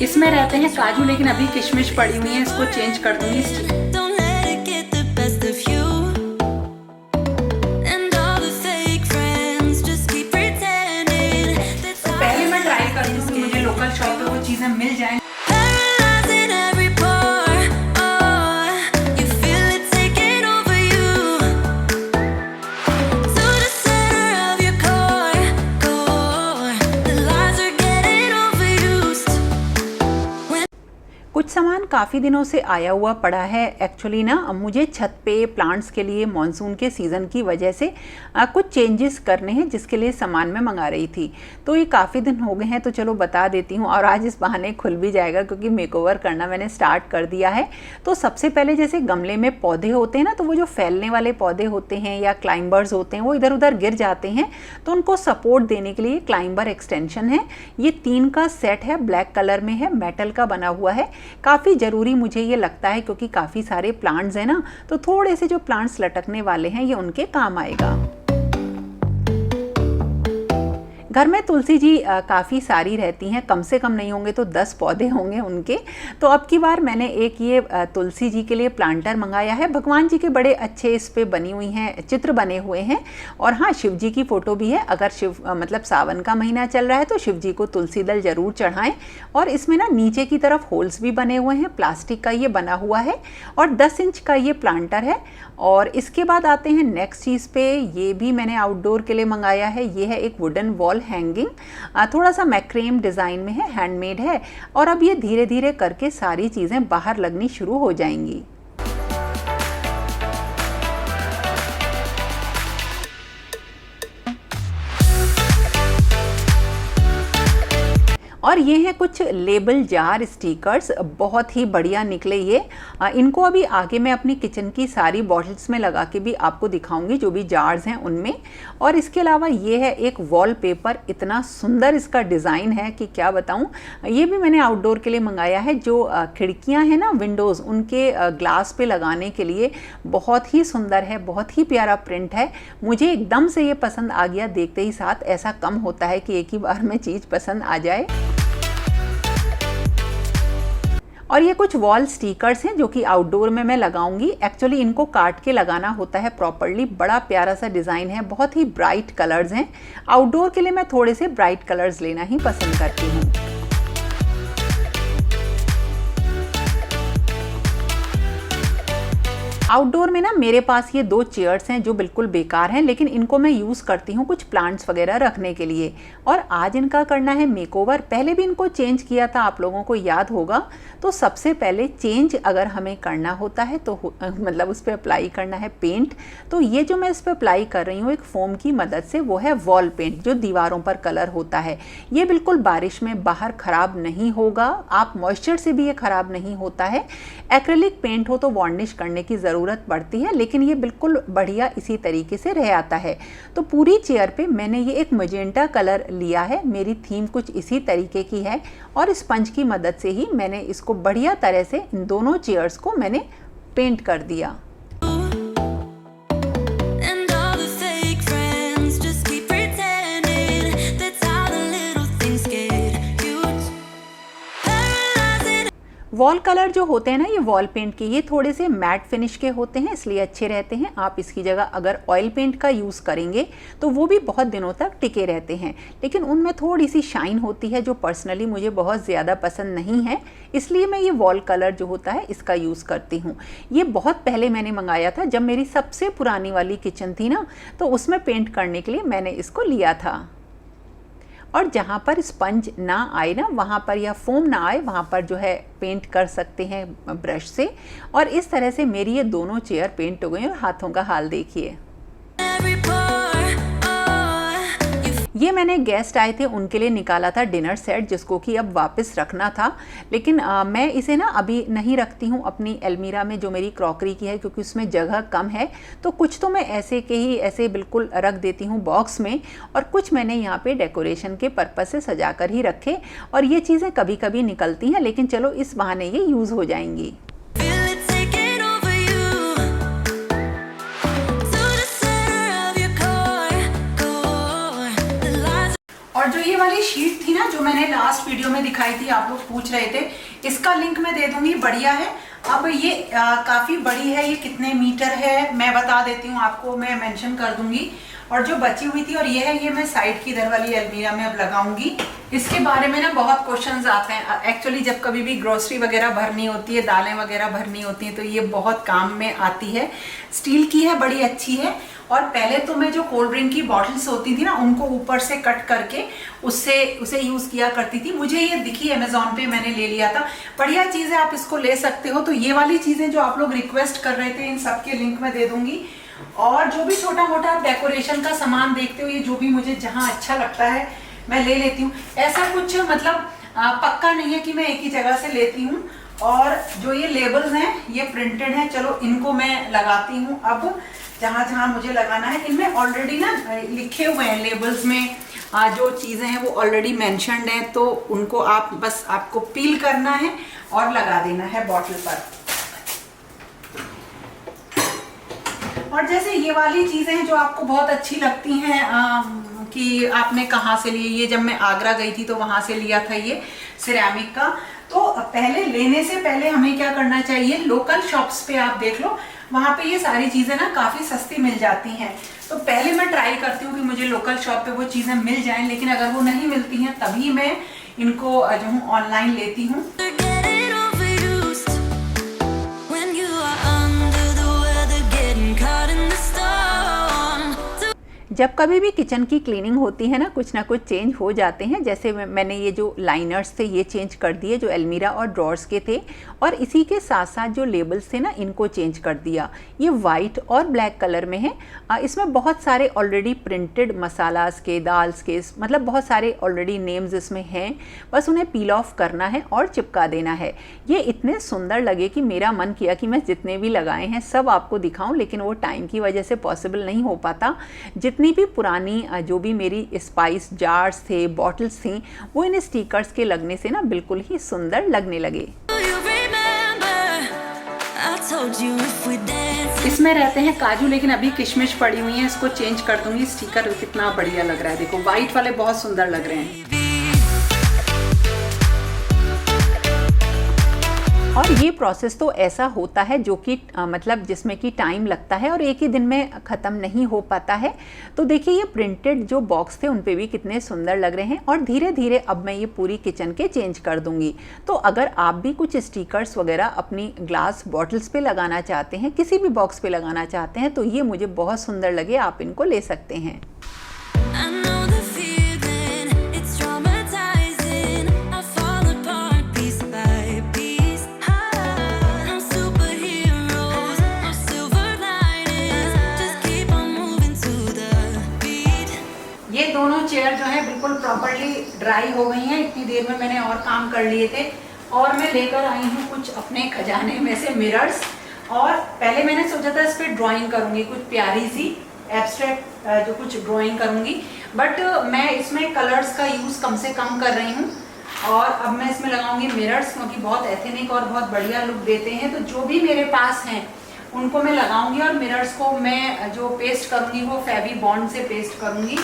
इसमें रहते हैं काजू, लेकिन अभी किशमिश पड़ी हुई है, इसको चेंज कर दूंगी। Don't let it get the best of you. And all the fake friends just keep pretending that पहले मैं ट्राई करती हूँ कि मुझे लोकल शॉप पे वो चीज़ें मिल जाएं। paralyzing every pore. Oh, you feel it taking over you. To the center of your core. The lies are getting overused. कुछ सामान काफ़ी दिनों से आया हुआ पड़ा है। एक्चुअली ना मुझे छत पे प्लांट्स के लिए मॉनसून के सीज़न की वजह से कुछ चेंजेस करने हैं, जिसके लिए सामान मैं मंगा रही थी। तो ये काफ़ी दिन हो गए हैं, तो चलो बता देती हूँ, और आज इस बहाने खुल भी जाएगा क्योंकि मेकओवर करना मैंने स्टार्ट कर दिया है। तो सबसे पहले जैसे गमले में पौधे होते हैं ना, तो वो जो फैलने वाले पौधे होते हैं या क्लाइंबर्स होते हैं, वो इधर उधर गिर जाते हैं, तो उनको सपोर्ट देने के लिए क्लाइंबर एक्सटेंशन है। ये 3 का सेट है, ब्लैक कलर में है, मेटल का बना हुआ है। काफ़ी ज़रूरी मुझे ये लगता है क्योंकि काफ़ी सारे प्लांट्स हैं ना, तो थोड़े से जो प्लांट्स लटकने वाले हैं ये उनके काम आएगा। घर में तुलसी जी काफ़ी सारी रहती हैं, कम से कम नहीं होंगे तो 10 पौधे होंगे उनके। तो अब की बार मैंने एक ये तुलसी जी के लिए प्लांटर मंगाया है। भगवान जी के बड़े अच्छे इस पे बनी हुई हैं, चित्र बने हुए हैं, और हाँ, शिव जी की फ़ोटो भी है। अगर मतलब सावन का महीना चल रहा है तो शिव जी को तुलसी दल ज़रूर चढ़ाएं। और इसमें ना नीचे की तरफ होल्स भी बने हुए हैं, प्लास्टिक का ये बना हुआ है, और 10 इंच का ये प्लांटर है। और इसके बाद आते हैं नेक्स्ट चीज़ पे। ये भी मैंने आउटडोर के लिए मंगाया है। ये है एक वुडन वॉल हैंगिंग, थोड़ा सा मैक्रेम डिज़ाइन में है, हैंडमेड है। और अब ये धीरे धीरे करके सारी चीज़ें बाहर लगनी शुरू हो जाएंगी। और ये हैं कुछ लेबल जार स्टिकर्स, बहुत ही बढ़िया निकले ये। इनको अभी आगे मैं अपनी किचन की सारी बॉटल्स में लगा के भी आपको दिखाऊंगी, जो भी जार्स हैं उनमें। और इसके अलावा ये है एक वॉलपेपर, इतना सुंदर इसका डिज़ाइन है कि क्या बताऊं। ये भी मैंने आउटडोर के लिए मंगाया है। जो खिड़कियां हैं ना, विंडोज़, उनके ग्लास पे लगाने के लिए बहुत ही सुंदर है, बहुत ही प्यारा प्रिंट है। मुझे एकदम से ये पसंद आ गया। देखते ही साथ ऐसा कम होता है कि एक ही बार में चीज़ पसंद आ जाए। और ये कुछ वॉल स्टिकर्स हैं जो कि आउटडोर में मैं लगाऊंगी। एक्चुअली इनको काट के लगाना होता है प्रॉपरली। बड़ा प्यारा सा डिज़ाइन है, बहुत ही ब्राइट कलर्स हैं। आउटडोर के लिए मैं थोड़े से ब्राइट कलर्स लेना ही पसंद करती हूँ। आउटडोर में ना मेरे पास ये 2 चेयर्स हैं जो बिल्कुल बेकार हैं, लेकिन इनको मैं यूज़ करती हूँ कुछ प्लांट्स वगैरह रखने के लिए। और आज इनका करना है मेकओवर। पहले भी इनको चेंज किया था, आप लोगों को याद होगा। तो सबसे पहले चेंज अगर हमें करना होता है तो मतलब उस पर अप्लाई करना है पेंट। तो ये जो मैं इस पर अप्लाई कर रही हूँ एक फोम की मदद से, वो है वॉल पेंट, जो दीवारों पर कलर होता है। ये बिल्कुल बारिश में बाहर ख़राब नहीं होगा, आप मॉइस्चर से भी ये ख़राब नहीं होता है। एक्रेलिक पेंट हो तो वार्निश करने की ज़रूरत पड़ती है, लेकिन ये बिल्कुल बढ़िया इसी तरीके से रह आता है। तो पूरी चेयर पे मैंने ये एक मजेंटा कलर लिया है, मेरी थीम कुछ इसी तरीके की है। और स्पंज की मदद से ही मैंने इसको बढ़िया तरह से इन दोनों चेयर्स को मैंने पेंट कर दिया। And all the fake friends just keep pretending. That's how the little things get huge. Paralyzing. Wall colour जो होते हैं ना, ये वॉल पेंट के, ये थोड़े से मैट फिनिश के होते हैं, इसलिए अच्छे रहते हैं। आप इसकी जगह अगर ऑयल पेंट का यूज़ करेंगे तो वो भी बहुत दिनों तक टिके रहते हैं, लेकिन उनमें थोड़ी सी शाइन होती है जो पर्सनली मुझे बहुत ज़्यादा पसंद नहीं है। इसलिए मैं ये वॉल कलर जो होता है इसका यूज़ करती हूँ। ये बहुत पहले मैंने मंगाया था, जब मेरी सबसे पुरानी वाली किचन थी ना, तो उसमें पेंट करने के लिए मैंने इसको लिया था। और जहाँ पर स्पंज ना आए ना, वहाँ पर या फोम ना आए, वहाँ पर जो है पेंट कर सकते हैं ब्रश से। और इस तरह से मेरी ये दोनों चेयर पेंट हो गई। और हाथों का हाल देखिए। Every pore. Oh, you ये मैंने गेस्ट आए थे उनके लिए निकाला था डिनर सेट, जिसको कि अब वापस रखना था, लेकिन मैं इसे ना अभी नहीं रखती हूँ अपनी अलमीरा में जो मेरी क्रॉकरी की है, क्योंकि उसमें जगह कम है। तो कुछ तो मैं ऐसे के ही ऐसे बिल्कुल रख देती हूँ बॉक्स में, और कुछ मैंने यहाँ पे डेकोरेशन के पर्पस से सजा कर ही रखे। और ये चीज़ें कभी कभी निकलती हैं, लेकिन चलो इस बहाने ये यूज़ हो जाएंगी। feel it taking over you. To the center of your core. The lies. और जो ये वाली शीट थी ना जो मैंने लास्ट वीडियो में दिखाई थी, आप लोग पूछ रहे थे, इसका लिंक मैं दे दूंगी, बढ़िया है। अब ये काफी बड़ी है, ये कितने मीटर है मैं बता देती हूँ आपको, मैं मेंशन कर दूंगी। और जो बची हुई थी और ये है, ये मैं साइड की इधर वाली अलमीरा में अब लगाऊंगी। इसके बारे में ना बहुत क्वेश्चंस आते हैं एक्चुअली, जब कभी भी ग्रोसरी वगैरह भरनी होती है, दालें वगैरह भरनी होती हैं, तो ये बहुत काम में आती है। स्टील की है, बड़ी अच्छी है। और पहले तो मैं जो कोल्ड ड्रिंक की बॉटल्स होती थी ना, उनको ऊपर से कट करके उसे यूज किया करती थी। मुझे ये दिखी अमेजोन पे, मैंने ले लिया था, बढ़िया चीज है, आप इसको ले सकते हो। तो ये वाली चीजें जो आप लोग रिक्वेस्ट कर रहे थे, इन सब के लिंक मैं दे दूंगी। और जो भी छोटा मोटा आप डेकोरेशन का सामान देखते हो, ये जो भी मुझे जहाँ अच्छा लगता है मैं ले लेती हूँ। ऐसा कुछ मतलब पक्का नहीं है कि मैं एक ही जगह से लेती हूँ। और जो ये लेबल्स हैं, ये प्रिंटेड हैं, चलो इनको मैं लगाती हूँ। अब जहाँ जहाँ मुझे लगाना है, इनमें ऑलरेडी ना लिखे हुए हैं लेबल्स में, जो चीज़ें हैं वो ऑलरेडी मेंशन्ड हैं, तो उनको आप बस आपको पील करना है और लगा देना है बॉटल पर। और जैसे ये वाली चीज़ें हैं जो आपको बहुत अच्छी लगती हैं कि आपने कहाँ से लिए, ये जब मैं आगरा गई थी तो वहाँ से लिया था ये सिरेमिक का। तो पहले लेने से पहले हमें क्या करना चाहिए, लोकल शॉप्स पे आप देख लो, वहाँ पे ये सारी चीज़ें ना काफ़ी सस्ती मिल जाती हैं। तो पहले मैं ट्राई करती हूँ कि मुझे लोकल शॉप पे वो चीज़ें मिल जाएं, लेकिन अगर वो नहीं मिलती हैं तभी मैं इनको जो हूँ ऑनलाइन लेती हूँ। जब कभी भी किचन की क्लीनिंग होती है ना कुछ चेंज हो जाते हैं। जैसे मैंने ये जो लाइनर्स थे ये चेंज कर दिए, जो अलमीरा और ड्रॉर्स के थे, और इसी के साथ साथ जो लेबल्स थे ना, इनको चेंज कर दिया। ये वाइट और ब्लैक कलर में है। इसमें बहुत सारे ऑलरेडी प्रिंटेड मसालास के, दाल्स के, मतलब बहुत सारे ऑलरेडी नेम्स इसमें हैं। बस उन्हें पील ऑफ करना है और चिपका देना है। ये इतने सुंदर लगे कि मेरा मन किया कि मैं जितने भी लगाए हैं सब आपको दिखाऊं, लेकिन वो टाइम की वजह से पॉसिबल नहीं हो पाता। जितनी भी पुरानी जो भी मेरी स्पाइस जार्स थे, बॉटल्स थी, वो इन स्टिकर्स के लगने से ना बिल्कुल ही सुंदर लगने लगे। इसमें रहते हैं काजू, लेकिन अभी किशमिश पड़ी हुई है, इसको चेंज कर दूंगी। स्टिकर कितना बढ़िया लग रहा है, देखो व्हाइट वाले बहुत सुंदर लग रहे हैं। और ये प्रोसेस तो ऐसा होता है जो कि मतलब जिसमें कि टाइम लगता है और एक ही दिन में ख़त्म नहीं हो पाता है। तो देखिए ये प्रिंटेड जो बॉक्स थे उन पे भी कितने सुंदर लग रहे हैं। और धीरे धीरे अब मैं ये पूरी किचन के चेंज कर दूंगी। तो अगर आप भी कुछ स्टिकर्स वगैरह अपनी ग्लास बॉटल्स पे लगाना चाहते हैं, किसी भी बॉक्स पे लगाना चाहते हैं, तो ये मुझे बहुत सुंदर लगे, आप इनको ले सकते हैं। ये दोनों चेयर जो है बिल्कुल प्रॉपर्ली ड्राई हो गई हैं। इतनी देर में मैंने और काम कर लिए थे। और मैं लेकर आई हूँ कुछ अपने खजाने में से मिरर्स। और पहले मैंने सोचा था इस पर ड्राइंग करूँगी, कुछ प्यारी सी एब्स्ट्रैक्ट जो कुछ ड्राइंग करूँगी, बट मैं इसमें कलर्स का यूज़ कम से कम कर रही हूँ। और अब मैं इसमें लगाऊंगी मिरर्स, क्योंकि बहुत एथेनिक और बहुत बढ़िया लुक देते हैं। तो जो भी मेरे पास हैं उनको मैं लगाऊंगी। और मिरर्स को मैं जो पेस्ट करूँगी वो फेवी बॉन्ड से पेस्ट करूँगी।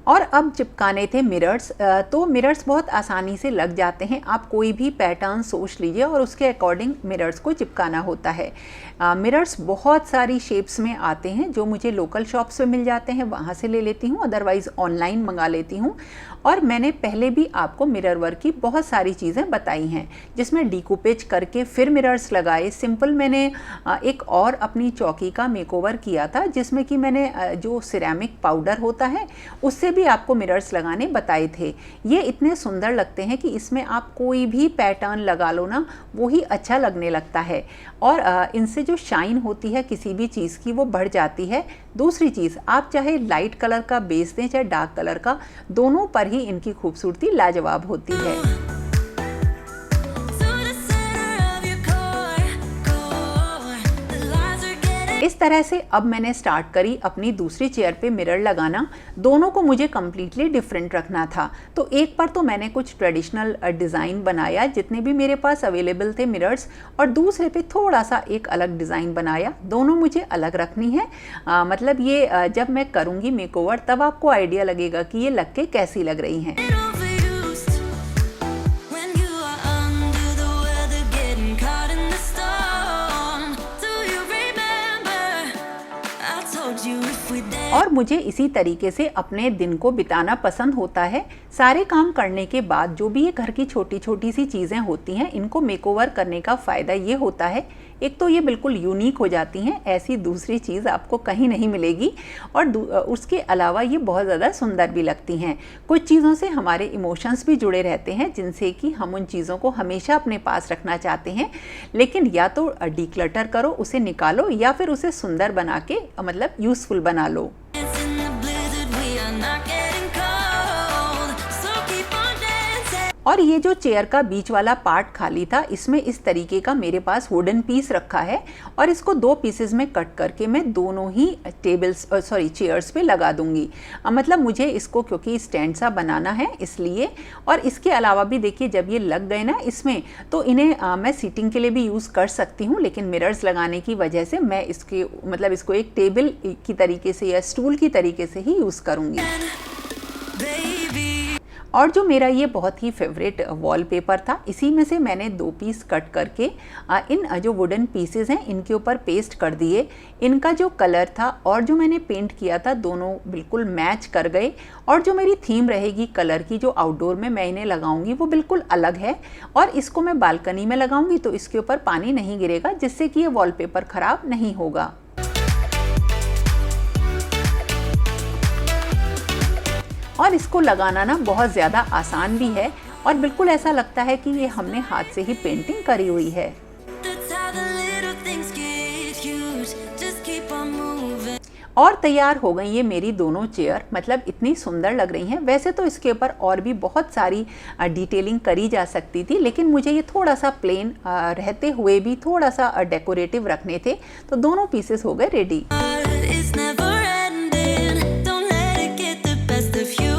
और अब चिपकाने थे मिरर्स। तो मिरर्स बहुत आसानी से लग जाते हैं। आप कोई भी पैटर्न सोच लीजिए और उसके अकॉर्डिंग मिरर्स को चिपकाना होता है। मिरर्स बहुत सारी शेप्स में आते हैं, जो मुझे लोकल शॉप्स पे मिल जाते हैं, वहाँ से ले लेती हूँ, अदरवाइज़ ऑनलाइन मंगा लेती हूँ। और मैंने पहले भी आपको मिरर वर्क की बहुत सारी चीज़ें बताई हैं, जिसमें डीकूपेज करके फिर मिरर्स लगाए। सिंपल मैंने एक और अपनी चौकी का मेकओवर किया था, जिसमें कि मैंने जो सिरेमिक पाउडर होता है उससे भी आपको मिरर्स लगाने बताए थे। ये इतने सुंदर लगते हैं कि इसमें आप कोई भी पैटर्न लगा लो ना, वो ही अच्छा लगने लगता है। और इनसे जो शाइन होती है किसी भी चीज़ की वो बढ़ जाती है। दूसरी चीज़, आप चाहे लाइट कलर का बेस दें चाहे डार्क कलर का, दोनों पर ही इनकी खूबसूरती लाजवाब होती है। इस तरह से अब मैंने स्टार्ट करी अपनी दूसरी चेयर पे मिरर लगाना। दोनों को मुझे कम्प्लीटली डिफरेंट रखना था। तो एक पर तो मैंने कुछ ट्रेडिशनल डिज़ाइन बनाया जितने भी मेरे पास अवेलेबल थे मिरर्स, और दूसरे पे थोड़ा सा एक अलग डिज़ाइन बनाया। दोनों मुझे अलग रखनी है। मतलब ये जब मैं करूँगी मेकओवर तब आपको आइडिया लगेगा कि ये लग के कैसी लग रही हैं। overused when you are under the weather, getting caught in the storm. Do you remember? I told you if we dance. और मुझे इसी तरीके से अपने दिन को बिताना पसंद होता है। सारे काम करने के बाद जो भी ये घर की छोटी छोटी सी चीज़ें होती हैं, इनको मेकओवर करने का फ़ायदा ये होता है, एक तो ये बिल्कुल यूनिक हो जाती हैं, ऐसी दूसरी चीज़ आपको कहीं नहीं मिलेगी, और उसके अलावा ये बहुत ज़्यादा सुंदर भी लगती हैं। कुछ चीज़ों से हमारे इमोशंस भी जुड़े रहते हैं जिनसे कि हम उन चीज़ों को हमेशा अपने पास रखना चाहते हैं, लेकिन या तो डिक्लटर करो, उसे निकालो, या फिर उसे सुंदर बना के मतलब यूज़फुल बना लो। Dance in the blizzard, we are not getting cold. So keep on dancing. और ये जो चेयर का बीच वाला पार्ट खाली था, इसमें इस तरीके का मेरे पास वुडन पीस रखा है, और इसको 2 पीसेस में कट करके मैं दोनों ही चेयर्स पे लगा दूंगी। मतलब मुझे इसको क्योंकि स्टैंड सा बनाना है इसलिए। और इसके अलावा भी देखिए जब ये लग गए ना इसमें, तो इन्हें मैं सीटिंग के लिए भी यूज़ कर सकती हूँ, लेकिन मिरर्स लगाने की वजह से मैं इसको एक टेबल की तरीके से या स्टूल की तरीके से ही यूज़ करूँगी। Baby, और जो मेरा ये बहुत ही फेवरेट वॉलपेपर था, इसी में से मैंने 2 पीस कट करके इन जो वुडन पीसेस हैं इनके ऊपर पेस्ट कर दिए। इनका जो कलर था और जो मैंने पेंट किया था, दोनों बिल्कुल मैच कर गए। और जो मेरी थीम रहेगी कलर की, जो आउटडोर में मैं इन्हें लगाऊंगी, वो बिल्कुल अलग है। और इसको मैं बालकनी में लगाऊंगी तो इसके ऊपर पानी नहीं गिरेगा, जिससे कि ये वॉलपेपर ख़राब नहीं होगा। और इसको लगाना ना बहुत ज़्यादा आसान भी है, और बिल्कुल ऐसा लगता है कि ये हमने हाथ से ही पेंटिंग करी हुई है। that's how the little things get huge. Just keep on moving. और तैयार हो गई ये मेरी दोनों चेयर, मतलब इतनी सुंदर लग रही हैं। वैसे तो इसके ऊपर और भी बहुत सारी डिटेलिंग करी जा सकती थी, लेकिन मुझे ये थोड़ा सा प्लेन रहते हुए भी थोड़ा सा डेकोरेटिव रखने थे, तो दोनों पीसेस हो गए ready. But it's never ending. Don't let it get the best of you.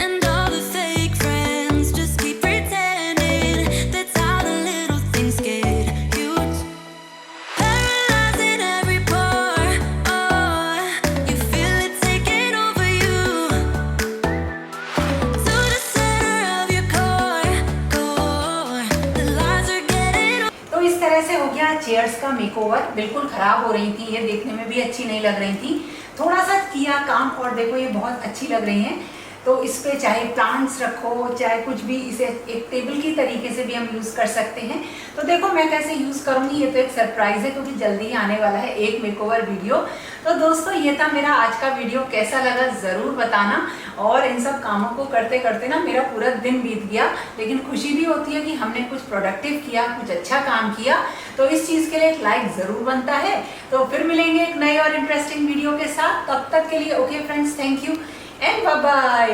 And all the fake friends just keep pretending. That's how the little things get huge. Paralyzing every pore. Oh, you feel it taking over you. To the center of your core. The lies are getting तो इस तरह से हो गया chairs का makeover. बिल्कुल खराब हो रही थी, ये देखने में भी अच्छी नहीं लग रही थी। थोड़ा सा किया काम और देखो ये बहुत अच्छी लग रही हैं। तो इस पे चाहे प्लांट्स रखो, चाहे कुछ भी, इसे एक टेबल की तरीके से भी हम यूज़ कर सकते हैं। तो देखो मैं कैसे यूज़ करूँगी, ये तो एक सरप्राइज़ है क्योंकि जल्दी ही आने वाला है एक मेकओवर वीडियो। तो दोस्तों ये था मेरा आज का वीडियो, कैसा लगा ज़रूर बताना। और इन सब कामों को करते करते ना मेरा पूरा दिन बीत गया, लेकिन खुशी भी होती है कि हमने कुछ प्रोडक्टिव किया, कुछ अच्छा काम किया। तो इस चीज़ के लिए एक लाइक ज़रूर बनता है। तो फिर मिलेंगे एक नए और इंटरेस्टिंग वीडियो के साथ। तब तक के लिए okay friends, thank you and bye bye.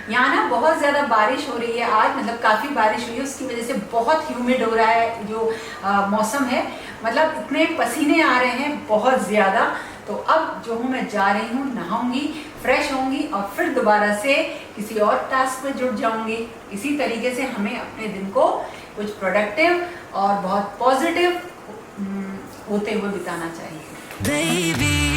यहाँ ना बहुत ज़्यादा बारिश हो रही है आज, मतलब काफ़ी बारिश हुई है, उसकी वजह से बहुत ह्यूमिड हो रहा है जो मौसम है। मतलब इतने पसीने आ रहे हैं बहुत ज़्यादा। तो अब जो हूँ मैं जा रही हूँ, नहाऊंगी, फ्रेश होंगी और फिर दोबारा से किसी और टास्क पे जुट जाऊंगी। इसी तरीके से हमें अपने दिन को कुछ प्रोडक्टिव और बहुत पॉजिटिव होते हुए बिताना चाहिए। baby.